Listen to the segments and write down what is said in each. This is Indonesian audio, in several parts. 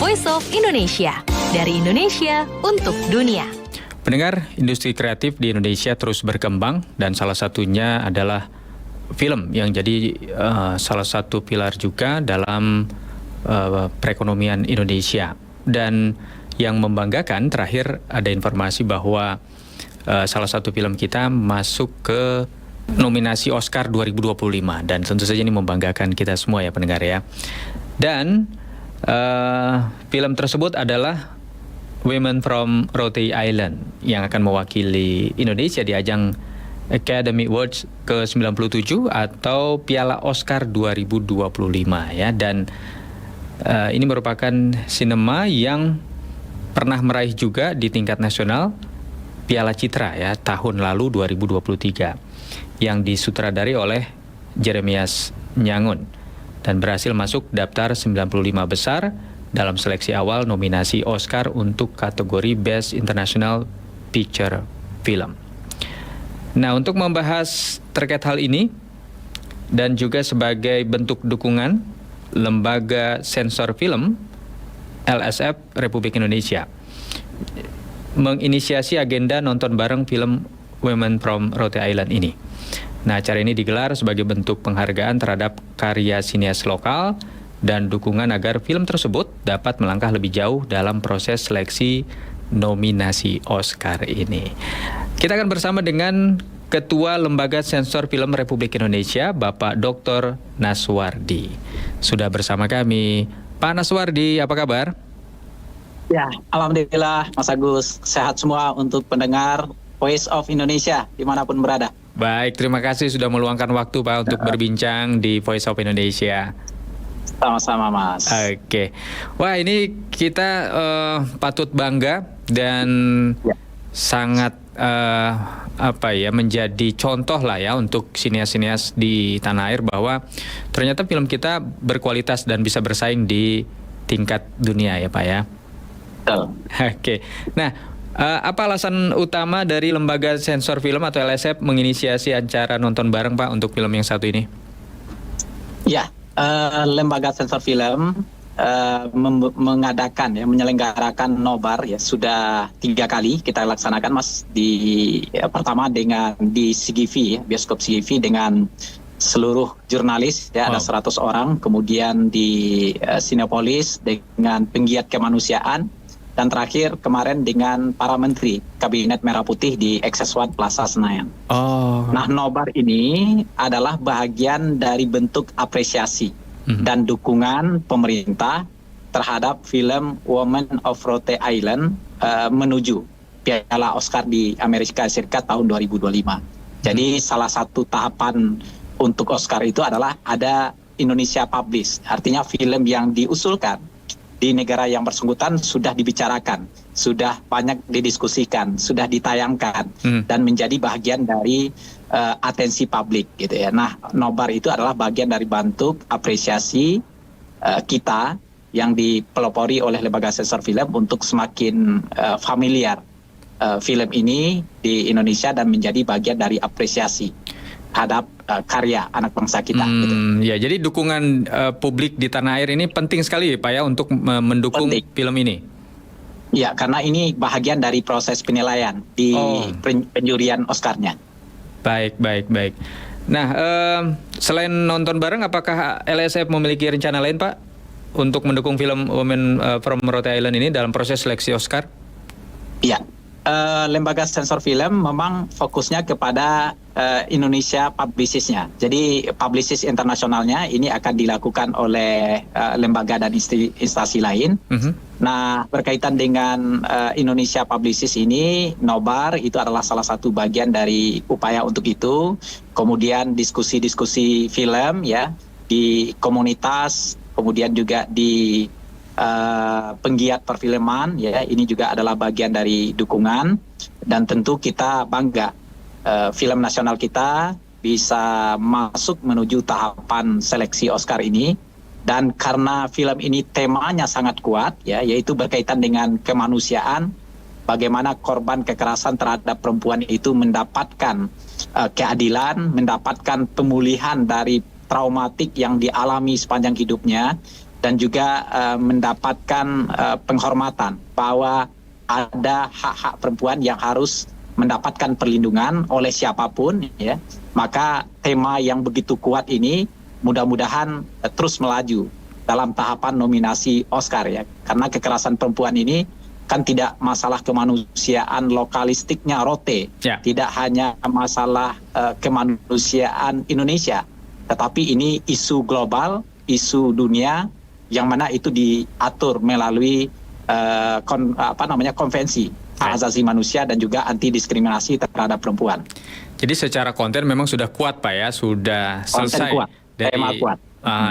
Voice of Indonesia. Dari Indonesia untuk dunia. Pendengar, industri kreatif di Indonesia terus berkembang dan salah satunya adalah film yang jadi salah satu pilar juga dalam perekonomian Indonesia. Dan yang membanggakan terakhir ada informasi bahwa salah satu film kita masuk ke nominasi Oscar 2025 dan tentu saja ini membanggakan kita semua ya pendengar ya. Dan film tersebut adalah Women from Rhode Island yang akan mewakili Indonesia di ajang Academy Awards ke-97 atau Piala Oscar 2025 ya. Dan ini merupakan sinema yang pernah meraih juga di tingkat nasional Piala Citra ya tahun lalu 2023 yang disutradari oleh Jeremias Nyangun dan berhasil masuk daftar 95 besar dalam seleksi awal nominasi Oscar untuk kategori Best International Feature Film. Nah, untuk membahas terkait hal ini dan juga sebagai bentuk dukungan Lembaga Sensor Film LSF Republik Indonesia menginisiasi agenda nonton bareng film Women from Rhode Island ini. Nah, acara ini digelar sebagai bentuk penghargaan terhadap karya sinias lokal dan dukungan agar film tersebut dapat melangkah lebih jauh dalam proses seleksi nominasi Oscar ini. Kita akan bersama dengan Ketua Lembaga Sensor Film Republik Indonesia, Bapak Dr. Naswardi. Sudah bersama kami. Pak Naswardi, apa kabar? Ya, alhamdulillah Mas Agus, sehat semua untuk pendengar Voice of Indonesia dimanapun berada. Baik, terima kasih sudah meluangkan waktu Pak untuk berbincang di Voice of Indonesia. Sama-sama Mas. Oke, wah ini kita patut bangga dan sangat menjadi contoh lah ya untuk sinias-sinias di tanah air bahwa ternyata film kita berkualitas dan bisa bersaing di tingkat dunia ya Pak ya. Oke. Nah, apa alasan utama dari Lembaga Sensor Film atau LSF menginisiasi acara nonton bareng Pak untuk film yang satu ini? Ya, Lembaga Sensor Film menyelenggarakan nobar ya sudah 3 kali kita laksanakan Mas. Pertama dengan di CGV ya, bioskop CGV dengan seluruh jurnalis ya, ada 100 orang, kemudian di Cinepolis dengan penggiat kemanusiaan, dan terakhir kemarin dengan para menteri Kabinet Merah Putih di Access One Plaza Senayan. Nah, nobar ini adalah bagian dari bentuk apresiasi dan dukungan pemerintah terhadap film Women of Rhode Island menuju Piala Oscar di Amerika Serikat tahun 2025. Jadi salah satu tahapan untuk Oscar itu adalah ada Indonesia Publish, artinya film yang diusulkan di negara yang bersangkutan sudah dibicarakan, sudah banyak didiskusikan, sudah ditayangkan dan menjadi bagian dari atensi publik gitu ya. Nah, nobar itu adalah bagian dari bentuk apresiasi kita yang dipelopori oleh Lembaga Sensor Film untuk semakin familiar film ini di Indonesia dan menjadi bagian dari apresiasi terhadap karya anak bangsa kita. Gitu. Ya, jadi dukungan publik di tanah air ini penting sekali Pak ya untuk mendukung film ini. Ya, karena ini bahagian dari proses penilaian di penjurian Oscar-nya. Baik. Nah, selain nonton bareng, apakah LSF memiliki rencana lain Pak untuk mendukung film Women from Rhode Island ini dalam proses seleksi Oscar? Iya. Lembaga Sensor Film memang fokusnya kepada Indonesia publicist-nya. Jadi publicist internasionalnya ini akan dilakukan oleh lembaga dan instansi lain. Nah, berkaitan dengan Indonesia publicist ini, nobar itu adalah salah satu bagian dari upaya untuk itu. Kemudian diskusi-diskusi film ya di komunitas, kemudian juga di penggiat perfilman ya, ini juga adalah bagian dari dukungan, dan tentu kita bangga film nasional kita bisa masuk menuju tahapan seleksi Oscar ini. Dan karena film ini temanya sangat kuat ya, yaitu berkaitan dengan kemanusiaan, bagaimana korban kekerasan terhadap perempuan itu mendapatkan keadilan, mendapatkan pemulihan dari traumatik yang dialami sepanjang hidupnya. dan juga mendapatkan penghormatan bahwa ada hak-hak perempuan yang harus mendapatkan perlindungan oleh siapapun, ya. Maka tema yang begitu kuat ini mudah-mudahan terus melaju dalam tahapan nominasi Oscar, ya. Karena kekerasan perempuan ini kan tidak masalah kemanusiaan lokalistiknya Rote, tidak hanya masalah kemanusiaan Indonesia, tetapi ini isu global, isu dunia yang mana itu diatur melalui konvensi hak asasi manusia dan juga anti diskriminasi terhadap perempuan. Jadi secara konten memang sudah kuat Pak ya, sudah selesai kuat.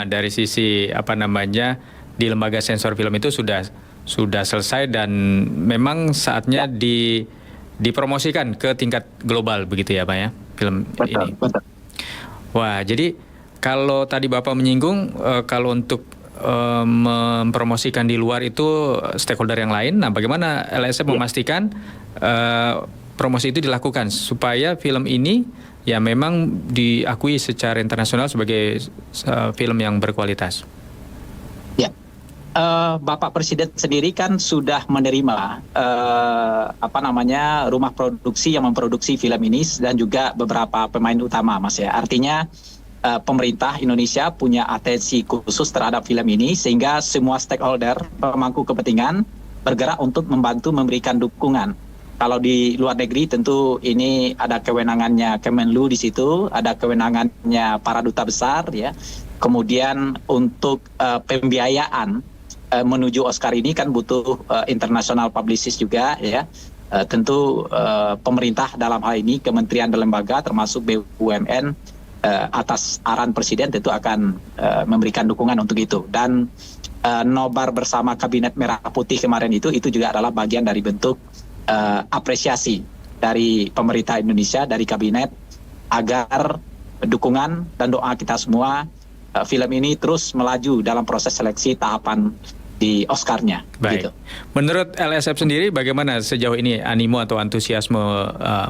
Dari sisi di lembaga sensor film itu sudah selesai dan memang saatnya dipromosikan ke tingkat global begitu ya Pak ya, film ini. Betul. Wah, jadi kalau tadi Bapak menyinggung kalau untuk mempromosikan di luar itu stakeholder yang lain. Nah, bagaimana LSF memastikan promosi itu dilakukan supaya film ini ya memang diakui secara internasional sebagai film yang berkualitas? Ya, Bapak Presiden sendiri kan sudah menerima rumah produksi yang memproduksi film ini dan juga beberapa pemain utama, Mas ya. Artinya pemerintah Indonesia punya atensi khusus terhadap film ini sehingga semua stakeholder pemangku kepentingan bergerak untuk membantu memberikan dukungan. Kalau di luar negeri tentu ini ada kewenangannya Kemenlu di situ, ada kewenangannya para duta besar ya. Kemudian untuk pembiayaan menuju Oscar ini kan butuh international publicist juga ya. Tentu pemerintah dalam hal ini kementerian dan lembaga termasuk BUMN atas arahan Presiden tentu akan memberikan dukungan untuk itu. Dan nobar bersama Kabinet Merah Putih kemarin itu juga adalah bagian dari bentuk apresiasi dari pemerintah Indonesia, dari Kabinet, agar dukungan dan doa kita semua film ini terus melaju dalam proses seleksi tahapan di Oscar-nya. Baik. Gitu. Menurut LSF sendiri bagaimana sejauh ini animo atau antusiasme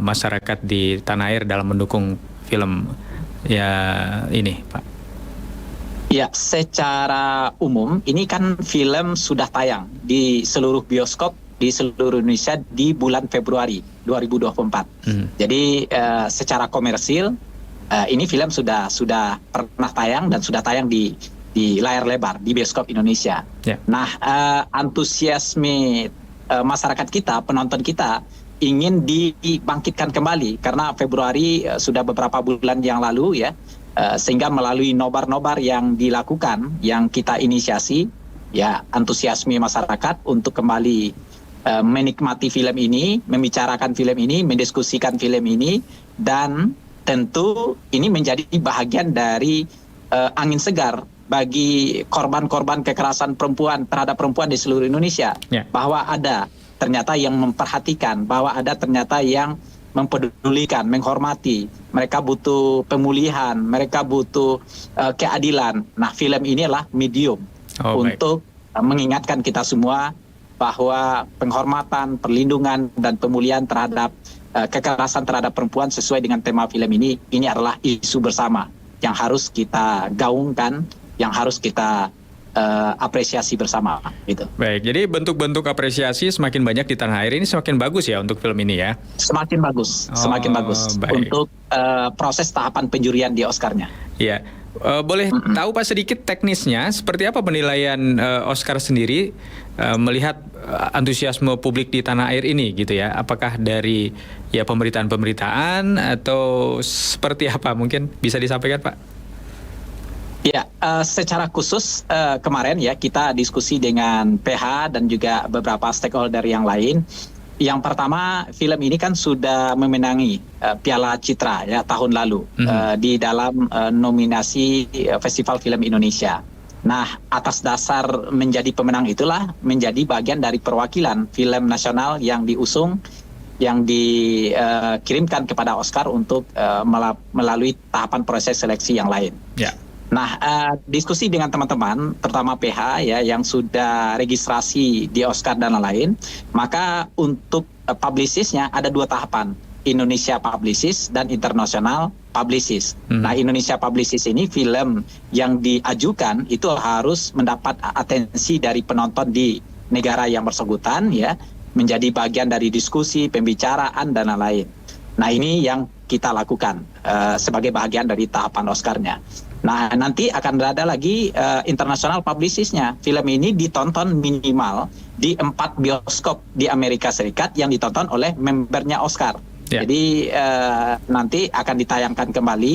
masyarakat di tanah air dalam mendukung film ya ini Pak? Ya, secara umum ini kan film sudah tayang di seluruh bioskop di seluruh Indonesia di bulan Februari 2024. Jadi secara komersil ini film sudah pernah tayang dan sudah tayang di layar lebar di bioskop Indonesia. Yeah. Nah, antusiasme masyarakat kita, penonton kita ingin dibangkitkan kembali karena Februari sudah beberapa bulan yang lalu ya, sehingga melalui nobar-nobar yang dilakukan, yang kita inisiasi, ya antusiasme masyarakat untuk kembali menikmati film ini, membicarakan film ini, mendiskusikan film ini, dan tentu ini menjadi bahagian dari angin segar bagi korban-korban kekerasan perempuan terhadap perempuan di seluruh Indonesia, bahwa ada ternyata yang memperhatikan, bahwa ada ternyata yang mempedulikan, menghormati. Mereka butuh pemulihan, mereka butuh keadilan. Nah, film ini adalah medium untuk mengingatkan kita semua bahwa penghormatan, perlindungan, dan pemulihan terhadap kekerasan terhadap perempuan sesuai dengan tema film ini adalah isu bersama yang harus kita gaungkan, yang harus kita apresiasi bersama gitu. Baik, jadi bentuk-bentuk apresiasi semakin banyak di tanah air ini semakin bagus ya untuk film ini ya? Semakin bagus, semakin bagus untuk proses tahapan penjurian di Oscar-nya. Iya, boleh tahu Pak sedikit teknisnya seperti apa penilaian Oscar sendiri melihat antusiasme publik di tanah air ini gitu ya? Apakah dari ya pemberitaan atau seperti apa, mungkin bisa disampaikan Pak? Ya, secara khusus kemarin ya kita diskusi dengan PH dan juga beberapa stakeholder yang lain. Yang pertama, film ini kan sudah memenangi Piala Citra ya tahun lalu di dalam nominasi Festival Film Indonesia. Nah, atas dasar menjadi pemenang itulah menjadi bagian dari perwakilan film nasional yang diusung, yang dikirimkan kepada Oscar untuk melalui tahapan proses seleksi yang lain. Ya. Nah, diskusi dengan teman-teman, terutama PH ya yang sudah registrasi di Oscar dan lain-lain, maka untuk publicistnya ada 2 tahapan. Indonesia Publicist dan International Publicist. Nah, Indonesia Publicist ini film yang diajukan itu harus mendapat atensi dari penonton di negara yang bersangkutan, ya, menjadi bagian dari diskusi, pembicaraan dan lain-lain. Nah, ini yang kita lakukan sebagai bagian dari tahapan Oscar-nya. Nah, nanti akan ada lagi international publicist-nya. Film ini ditonton minimal di 4 bioskop di Amerika Serikat yang ditonton oleh membernya Oscar. Yeah. Jadi nanti akan ditayangkan kembali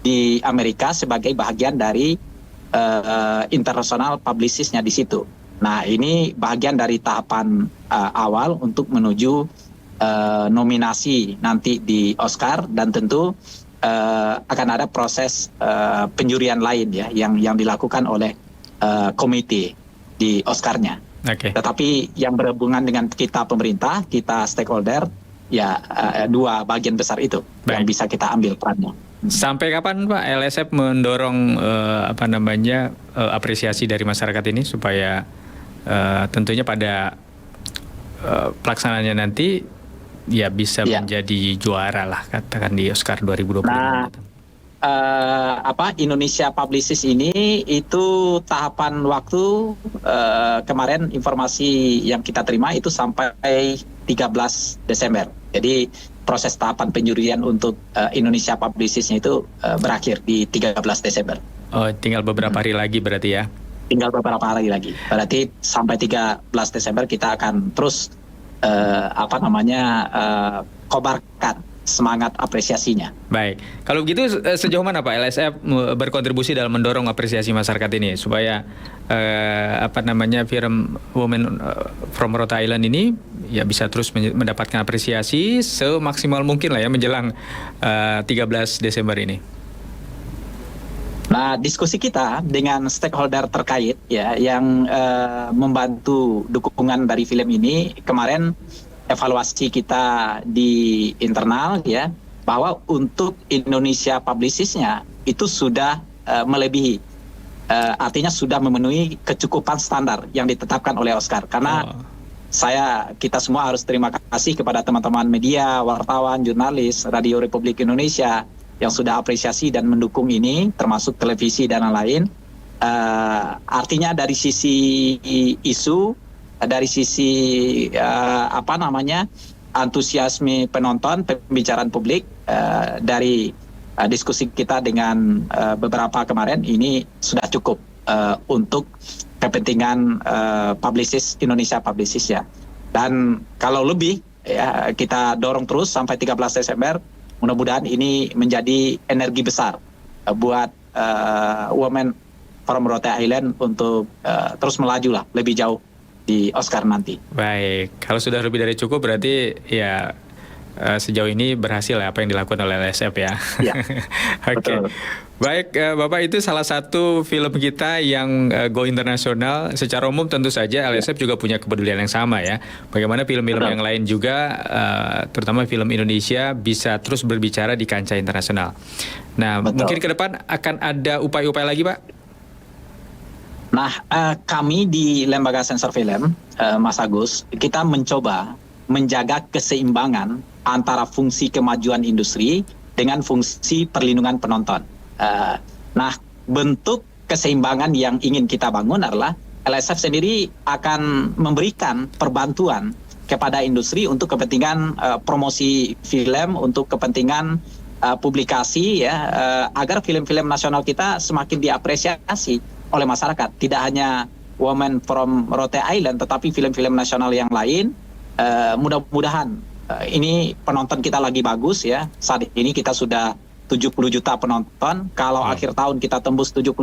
di Amerika sebagai bagian dari international publicist-nya di situ. Nah, ini bagian dari tahapan awal untuk menuju nominasi nanti di Oscar, dan tentu akan ada proses penjurian lain, ya, yang dilakukan oleh komite di Oscar-nya. Okay. Tetapi yang berhubungan dengan kita pemerintah, kita stakeholder, ya dua bagian besar itu yang bisa kita ambil perannya. Sampai kapan Pak LSF mendorong apresiasi dari masyarakat ini supaya tentunya pada pelaksanaannya nanti ya bisa menjadi juara lah, katakan di Oscar 2020. Nah, Indonesia Publicist ini itu tahapan waktu kemarin informasi yang kita terima itu sampai 13 Desember. Jadi proses tahapan penjurian untuk Indonesia Publicist itu berakhir di 13 Desember. Oh, tinggal beberapa hari lagi berarti ya? Tinggal beberapa hari lagi. Berarti sampai 13 Desember kita akan terus kobarkan semangat apresiasinya. Baik, kalau begitu sejauh mana Pak LSF berkontribusi dalam mendorong apresiasi masyarakat ini supaya film Women from Rhode Island ini ya bisa terus mendapatkan apresiasi semaksimal mungkin lah ya menjelang 13 Desember ini. Nah, diskusi kita dengan stakeholder terkait, ya, yang membantu dukungan dari film ini, kemarin evaluasi kita di internal, ya, bahwa untuk Indonesia Publicist-nya itu sudah melebihi, artinya sudah memenuhi kecukupan standar yang ditetapkan oleh Oscar. Karena kita semua harus terima kasih kepada teman-teman media, wartawan, jurnalis, Radio Republik Indonesia yang sudah apresiasi dan mendukung ini, termasuk televisi dan lain-lain. Artinya dari sisi isu, dari sisi antusiasme penonton, pembicaraan publik, dari diskusi kita dengan beberapa kemarin, ini sudah cukup untuk kepentingan Indonesia Publicist, ya. Dan kalau lebih, ya, kita dorong terus sampai 13 Desember. Mudah-mudahan ini menjadi energi besar buat Women from Rhode Island untuk terus melaju lah lebih jauh di Oscar nanti. Baik, kalau sudah lebih dari cukup berarti ya sejauh ini berhasil ya apa yang dilakukan oleh LSF ya. Ya. Oke. Baik, Bapak, itu salah satu film kita yang go internasional. Secara umum tentu saja LSF juga punya kepedulian yang sama ya. Bagaimana film-film yang lain juga, terutama film Indonesia, bisa terus berbicara di kancah internasional. Nah, mungkin ke depan akan ada upaya-upaya lagi, Pak? Nah, kami di Lembaga Sensor Film, Mas Agus, kita mencoba menjaga keseimbangan antara fungsi kemajuan industri dengan fungsi perlindungan penonton. Nah, bentuk keseimbangan yang ingin kita bangun adalah LSF sendiri akan memberikan perbantuan kepada industri untuk kepentingan promosi film, untuk kepentingan publikasi, ya, agar film-film nasional kita semakin diapresiasi oleh masyarakat. Tidak hanya Women from Rhode Island, tetapi film-film nasional yang lain. Mudah-mudahan ini penonton kita lagi bagus, ya. Saat ini kita sudah 70 juta penonton. Kalau akhir tahun kita tembus 75,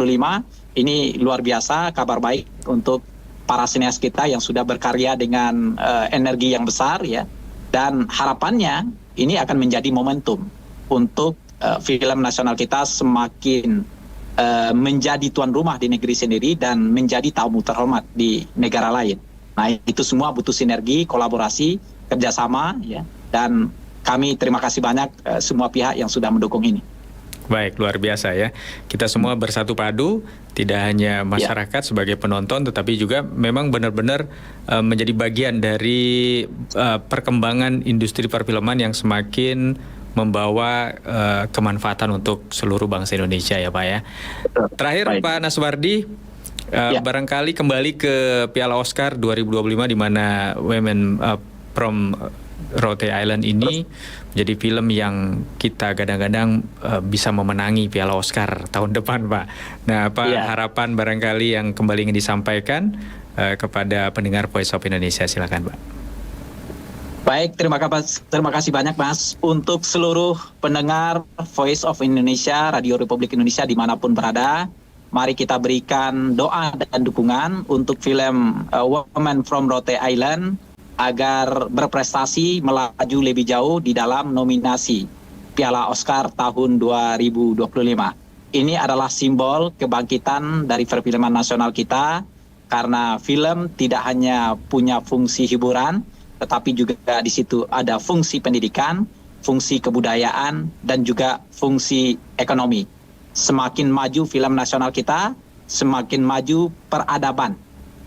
ini luar biasa, kabar baik untuk para sineas kita yang sudah berkarya dengan energi yang besar, ya. Dan harapannya ini akan menjadi momentum untuk film nasional kita semakin menjadi tuan rumah di negeri sendiri dan menjadi tamu terhormat di negara lain. Nah, itu semua butuh sinergi, kolaborasi, kerjasama, ya. Dan kami terima kasih banyak semua pihak yang sudah mendukung ini. Baik, luar biasa ya. Kita semua bersatu padu, tidak hanya masyarakat sebagai penonton, tetapi juga memang benar-benar menjadi bagian dari perkembangan industri perfilman yang semakin membawa kemanfaatan untuk seluruh bangsa Indonesia ya Pak ya. Terakhir Pak Naswardi, barangkali kembali ke Piala Oscar 2025 di mana Women from Rhode Island ini menjadi film yang kita kadang-kadang bisa memenangi Piala Oscar tahun depan, Pak. Nah, apa harapan barangkali yang kembali ingin disampaikan kepada pendengar Voice of Indonesia? Silakan, Pak. Baik, terima kasih banyak Mas untuk seluruh pendengar Voice of Indonesia, Radio Republik Indonesia dimanapun berada. Mari kita berikan doa dan dukungan untuk film Women from Rhode Island agar berprestasi melaju lebih jauh di dalam nominasi Piala Oscar tahun 2025. Ini adalah simbol kebangkitan dari perfilman nasional kita, karena film tidak hanya punya fungsi hiburan, tetapi juga di situ ada fungsi pendidikan, fungsi kebudayaan, dan juga fungsi ekonomi. Semakin maju film nasional kita, semakin maju peradaban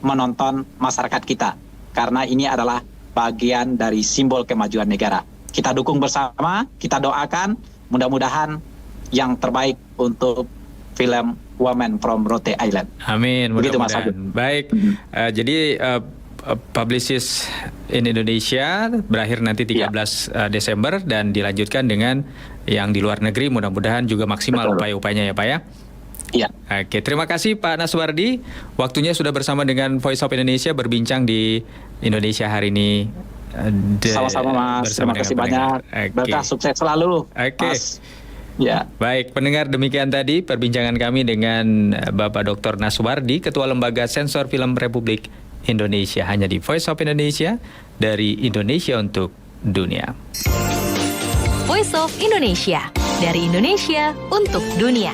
menonton masyarakat kita. Karena ini adalah bagian dari simbol kemajuan negara. Kita dukung bersama, kita doakan, mudah-mudahan yang terbaik untuk film Women from Rhode Island. Amin. Begitu Mas Agus. Baik, jadi Publicis in Indonesia berakhir nanti 13 Desember dan dilanjutkan dengan yang di luar negeri, mudah-mudahan juga maksimal upaya-upayanya ya Pak ya. Iya. Oke, terima kasih Pak Naswardi. Waktunya sudah bersama dengan Voice of Indonesia berbincang di Indonesia hari ini. Sama-sama Mas, terima kasih banyak. Berkah sukses selalu Mas. Ya. Baik, pendengar, demikian tadi perbincangan kami dengan Bapak Dr. Naswardi, Ketua Lembaga Sensor Film Republik Indonesia, hanya di Voice of Indonesia, dari Indonesia untuk dunia. Voice of Indonesia, dari Indonesia untuk dunia.